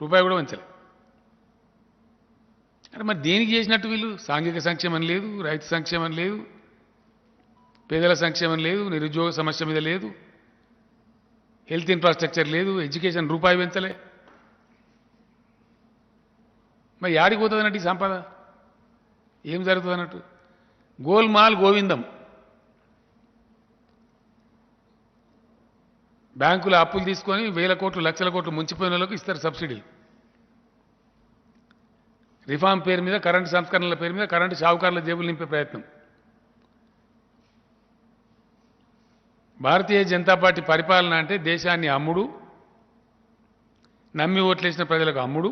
రూపాయి కూడా వంచలే. అంటే మరి దేనికి చేసినట్టు వీళ్ళు? సాంఘిక సంక్షేమం లేదు, రైతు సంక్షేమం లేదు, పేదల సంక్షేమం లేదు, నిరుద్యోగ సమస్య మీద లేదు, హెల్త్ ఇన్ఫ్రాస్ట్రక్చర్ లేదు, ఎడ్యుకేషన్ రూపాయి పెంచలే. మరి యాడికి పోతుంది అన్నట్టు ఈ సంపద? ఏం జరుగుతుంది అన్నట్టు? గోల్మాల్ గోవిందం. బ్యాంకులు అప్పులు తీసుకొని వేల కోట్లు లక్షల కోట్లు ముంచిపోయిన వాళ్ళకి ఇస్తారు సబ్సిడీలు. రిఫార్మ్ పేరు మీద, కరెంటు సంస్కరణల పేరు మీద కరెంటు షావుకారుల జేబులు నింపే ప్రయత్నం. భారతీయ జనతా పార్టీ పరిపాలన అంటే దేశాన్ని అమ్ముడు, నమ్మి ఓట్లేసిన ప్రజలకు అమ్ముడు,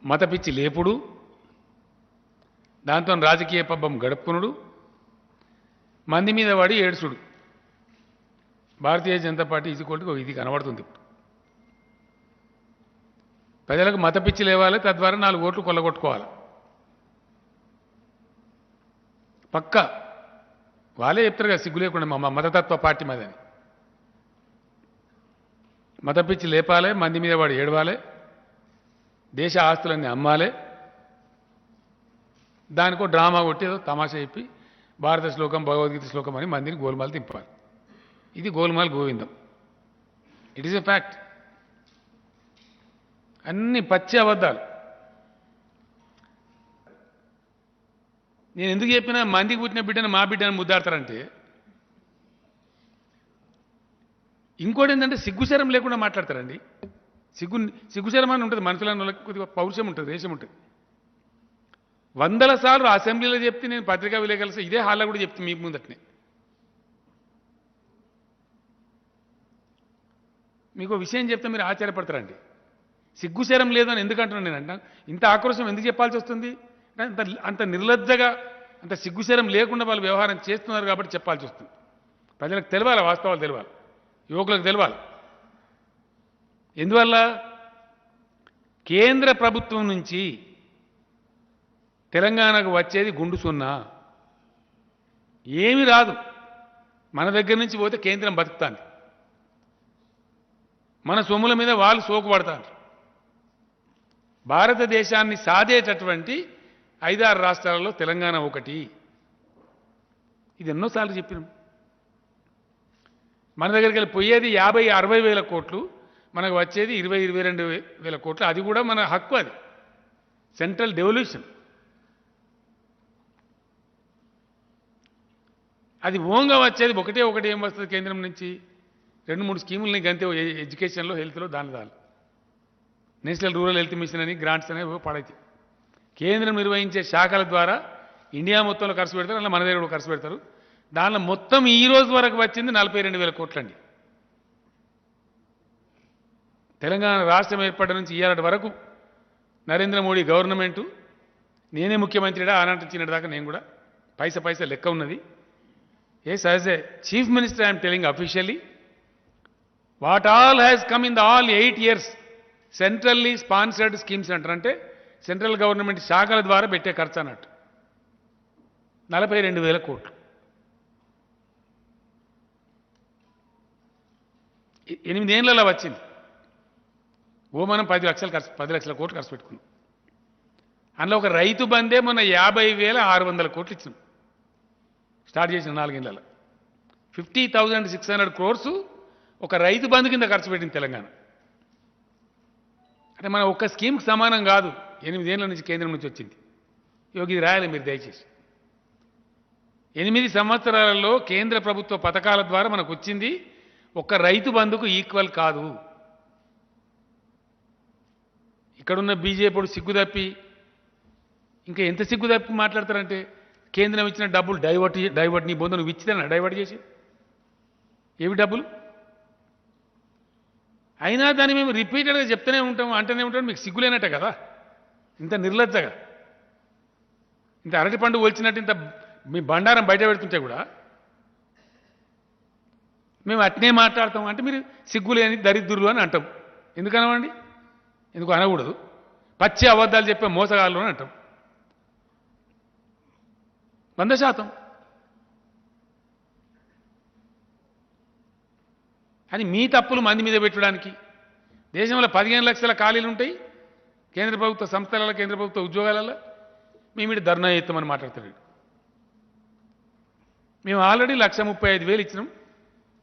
మతపిచ్చి లేపుడు, దాంతో రాజకీయ పబ్బం గడుపుకునుడు, మంది మీద పడి ఏడుసుడు. భారతీయ జనతా పార్టీ ఇది కనబడుతుంది. ప్రజలకు మతపిచ్చి లేవాలి, తద్వారా 4 ఓట్లు కొల్లగొట్టుకోవాలి. పక్క వాళ్ళే చెప్తారు కదా సిగ్గు లేకుండా మా మతతత్వ పార్టీ మాదని. మతపిచ్చి లేపాలి, మంది మీద వాడు ఏడవాలి, దేశ ఆస్తులన్నీ అమ్మాలి, దానికో డ్రామా కొట్టి ఏదో తమాషా చెప్పి భారత శ్లోకం భగవద్గీత శ్లోకం అని మందిని గోల్మాలు తింపాలి. ఇది గోల్మాల్ గోవిందం. It is a fact. అన్ని పచ్చి అబద్ధాలు. నేను ఎందుకు చెప్పినా మందికి పుట్టిన బిడ్డను మా బిడ్డను ముద్దాడతారంటే, ఇంకోటి ఏంటంటే సిగ్గుశరం లేకుండా మాట్లాడతారండి. సిగ్గుశరం అని ఉంటుంది మనుషుల కొద్దిగా పౌరుషం ఉంటుంది, దేశం ఉంటుంది. 100ల సార్లు అసెంబ్లీలో చెప్తే, నేను పత్రికా విలేకరులు ఇదే హాల్లో కూడా చెప్తే మీకు ముందటనే. మీకు విషయం చెప్తే మీరు ఆశ్చర్యపడతారండి. సిగ్గుశరం లేదని ఎందుకంటున్నాను నేను. ఇంత ఆక్రోశం ఎందుకు చెప్పాల్సి వస్తుంది? అంత నిర్లజ్జగా, అంత సిగ్గుశరం లేకుండా వాళ్ళు వ్యవహారం చేస్తున్నారు కాబట్టి చెప్పాల్సి వస్తుంది. ప్రజలకు తెలవాలి, వాస్తవాలు తెలవాలి, యువకులకు తెలవాలి. ఎందువల్ల? కేంద్ర ప్రభుత్వం నుంచి తెలంగాణకు వచ్చేది గుండు సున్నా, ఏమీ రాదు. మన దగ్గర నుంచి పోతే కేంద్రం బతుకుతాంది, మన సొమ్ముల మీద వాళ్ళు సోకుపడతారు. భారతదేశాన్ని సాధేటటువంటి 5-6 రాష్ట్రాలలో తెలంగాణ ఒకటి. ఇది ఎన్నోసార్లు చెప్పినాం. మన దగ్గరికి వెళ్ళి పోయేది 50-60 వేల కోట్లు, మనకు వచ్చేది 20-22 వేల కోట్లు. అది కూడా మన హక్కు, అది సెంట్రల్ డెవల్యూషన్. అది ఓంగా వచ్చేది ఒకటి ఏం వస్తుంది కేంద్రం నుంచి? 2-3 స్కీములని గంతే, ఎడ్యుకేషన్లో, హెల్త్లో, దాని నేషనల్ రూరల్ హెల్త్ మిషన్ అని, గ్రాంట్స్ అనేవి పడతాయి. కేంద్రం నిర్వహించే శాఖల ద్వారా ఇండియా మొత్తంలో ఖర్చు పెడతారు, అలా మన దగ్గర కూడా ఖర్చు పెడతారు. దానిలో మొత్తం ఈ రోజు వరకు వచ్చింది 42 వేల కోట్లండి. తెలంగాణ రాష్ట్రం ఏర్పడ్డ నుంచి ఇయ్యాలటి వరకు నరేంద్ర మోడీ గవర్నమెంటు, నేనే ముఖ్యమంత్రిడా ఆనాటి చిన్నటి దాకా నేను కూడా, పైసా లెక్క ఉన్నది. Yes, as a chief minister I'm telling officially what all has come in the all 8 years centrally sponsored schemes అంటారంటే సెంట్రల్ గవర్నమెంట్ శాఖల ద్వారా పెట్టే ఖర్చు అన్నట్టు 42 వేల కోట్లు. 8 ఏళ్ళలో వచ్చింది. మనం 10 లక్షల కోట్లు ఖర్చు పెట్టుకున్నాం. అందులో ఒక రైతు బందే మొన్న 50,600 కోట్లు ఇచ్చినాం. స్టార్ట్ చేసిన 4 ఏళ్ళలో 50,600 crores ఒక రైతు బంధు కింద ఖర్చు పెట్టింది తెలంగాణ. అంటే మన ఒక్క స్కీమ్కి సమానం కాదు. 8 ఏళ్ళ నుంచి కేంద్రం నుంచి వచ్చింది. ఇది రాయాలి మీరు దయచేసి. 8 సంవత్సరాలలో కేంద్ర ప్రభుత్వ పథకాల ద్వారా మనకు వచ్చింది ఒక్క రైతు బంధుకు ఈక్వల్ కాదు. ఇక్కడున్న బీజేపీ సిగ్గుదప్పి, ఇంకా ఎంత సిగ్గుదప్పి మాట్లాడతారంటే, కేంద్రం ఇచ్చిన డబ్బులు డైవర్ట్ నీ బొంద నువ్వు ఇచ్చినా డైవర్ట్ చేసి ఏవి డబ్బులు అయినా దాన్ని మేము రిపీటెడ్గా చెప్తూనే ఉంటాం, అంటూనే ఉంటాం. మీకు సిగ్గులేనట్టే కదా, ఇంత నిర్లజ్జగా, ఇంత అరటి పండు ఒలిచినట్టు ఇంత మీ బండారం బయట పెడుతుంటే కూడా మేము అట్నే మాట్లాడతాం. అంటే మీరు సిగ్గులేని దరిద్రులు అని అంటాం. ఎందుకనమండి? ఎందుకు అనకూడదు? పచ్చి అబద్ధాలు చెప్పే మోసగాళ్ళు అని అంటాం. 100%. అని మీ తప్పులు మంది మీద పెట్టడానికి. దేశంలో 15 లక్షల ఖాళీలు ఉంటాయి కేంద్ర ప్రభుత్వ సంస్థలలో, కేంద్ర ప్రభుత్వ ఉద్యోగాలలో. మేమిటి ధర్నా చేస్తామని మాట్లాడతాడు. మేము ఆల్రెడీ 1,35,000 ఇచ్చినాం.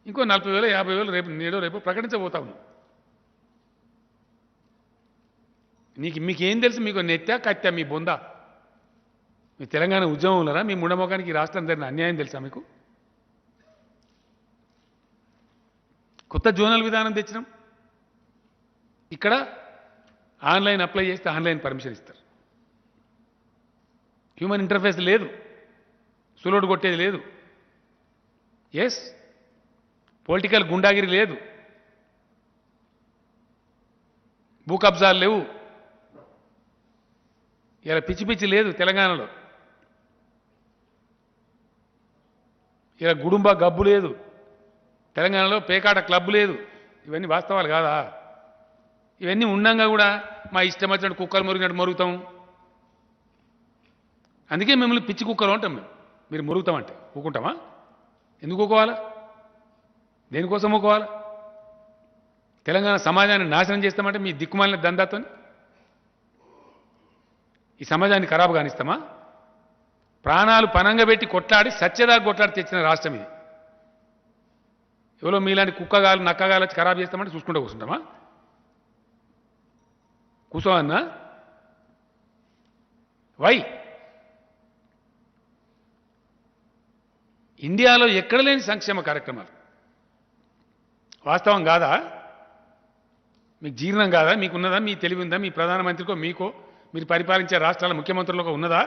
ఇంకో 40,000 50,000 రేపు ప్రకటించబోతా ఉన్నాం. మీకేం తెలుసు? మీకు నెత్తా కత్తా మీ బొందా? మీ తెలంగాణ ఉద్యమంలోరా మీ ముండమోకానికి రాష్ట్రం జరిగిన అన్యాయం తెలుసా మీకు? కొత్త జోనల్ విధానం తెచ్చినాం. ఇక్కడ ఆన్లైన్ అప్లై చేస్తే ఆన్లైన్ పర్మిషన్ ఇస్తారు. హ్యూమన్ ఇంటర్ఫేస్ లేదు, సులోడు కొట్టేది లేదు. ఎస్, పొలిటికల్ గుండాగిరి లేదు, భూ కబ్జాలు లేవు, ఇలా పిచ్చి పిచ్చి లేదు తెలంగాణలో. ఇలా గుడుంబ గబ్బు లేదు తెలంగాణలో, పేకాట క్లబ్ లేదు. ఇవన్నీ వాస్తవాలు కాదా? ఇవన్నీ ఉండంగా కూడా మా ఇష్టం వచ్చినట్టు కుక్కలు మురిగినట్టు మరుగుతాం. అందుకే మిమ్మల్ని పిచ్చి కుక్కలు అంటాం మేము. మీరు మురుగుతామంటే ఊకుంటామా? ఎందుకు ఊకోవాలా? దేనికోసం ఊకోవాలా? తెలంగాణ సమాజాన్ని నాశనం చేస్తామంటే మీ దిక్కుమాలిన దందాతో ఈ సమాజాన్ని ఖరాబు కానిస్తామా? ప్రాణాలు పనంగా పెట్టి కొట్లాడి సత్యదాకా కొట్లాడి తెచ్చిన రాష్ట్రం ఇది. ఎవరో మీలాంటి కుక్కగాలు నక్కగాలు వచ్చి ఖరాబు చేస్తామంటే చూసుకుంటూ కూర్చుంటామా? కూర్చోవన్నా? వై? ఇండియాలో ఎక్కడ లేని సంక్షేమ కార్యక్రమాలు. వాస్తవం కాదా? మీకు జీర్ణం కాదా? మీకున్నదా? మీ తెలివి ఉందా? మీ ప్రధానమంత్రికో మీకో మీరు పరిపాలించే రాష్ట్రాల ముఖ్యమంత్రులకు ఉన్నదా?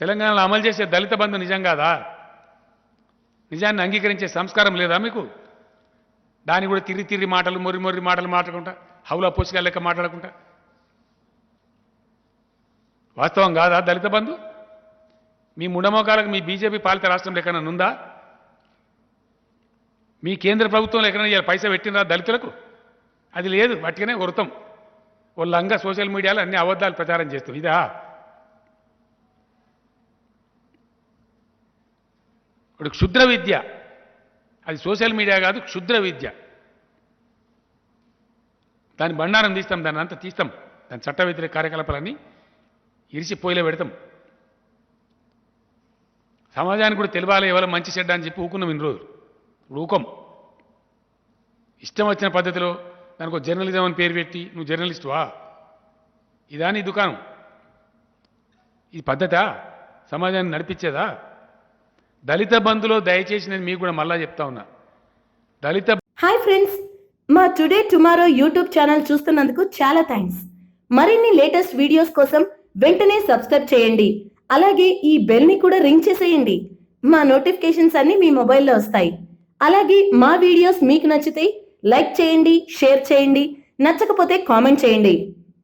తెలంగాణలో అమలు చేసే దళిత బంధు నిజం కాదా? నిజాన్ని అంగీకరించే సంస్కారం లేదా మీకు? దాన్ని కూడా తిరిగి మాటలు, మొర్రి మాటలు మాట్లాడుకుంటా, హౌలా పోసిగా లెక్క మాట్లాడుకుంటా. వాస్తవం కాదా దళిత బంధు? మీ ముండమోకాలకు మీ బీజేపీ పాలిత రాష్ట్రంలో ఎక్కడైనా ఉందా? మీ కేంద్ర ప్రభుత్వంలో ఎక్కడైనా పైసా పెట్టినరా దళితులకు? అది లేదు. వాటికనే వృతం వాళ్ళంగా సోషల్ మీడియాలో అన్ని అబద్ధాలు ప్రచారం చేస్తాం. ఇదా? ఇప్పుడు క్షుద్ర విద్య, అది సోషల్ మీడియా కాదు, క్షుద్ర విద్య. దాని బండారం తీస్తాం, దాన్ని అంతా తీస్తాం. దాని చట్ట వ్యతిరేక కార్యకలాపాలన్నీ ఇరిచి పోయిలో పెడతాం. సమాజానికి కూడా తెలియాలి ఎవరో మంచి చెడ్డ అని చెప్పి ఊకున్నాం ఇన్ని రోజులు. ఇప్పుడు ఊకం. ఇష్టం వచ్చిన పద్ధతిలో దానికి ఒక జర్నలిజం అని పేరు పెట్టి నువ్వు జర్నలిస్టువా? ఇదా నీ దుకాణం? ఈ పద్ధతా సమాజాన్ని నడిపించేదా? దళిత బంధులో దయచేసి నేను మీకు కూడా మళ్ళా చెప్తా ఉన్నా. హాయ్ ఫ్రెండ్స్, మా టుడే టుమారో యూట్యూబ్ ఛానల్ చూస్తున్నందుకు చాలా థ్యాంక్స్. మరిన్ని లేటెస్ట్ వీడియోస్ కోసం వెంటనే సబ్స్క్రైబ్ చేయండి. అలాగే ఈ బెల్ ని కూడా రింగ్ చేసేయండి. మా నోటిఫికేషన్స్ అన్ని మీ మొబైల్లో వస్తాయి. అలాగే మా వీడియోస్ మీకు నచ్చితే లైక్ చేయండి, షేర్ చేయండి, నచ్చకపోతే కామెంట్ చేయండి.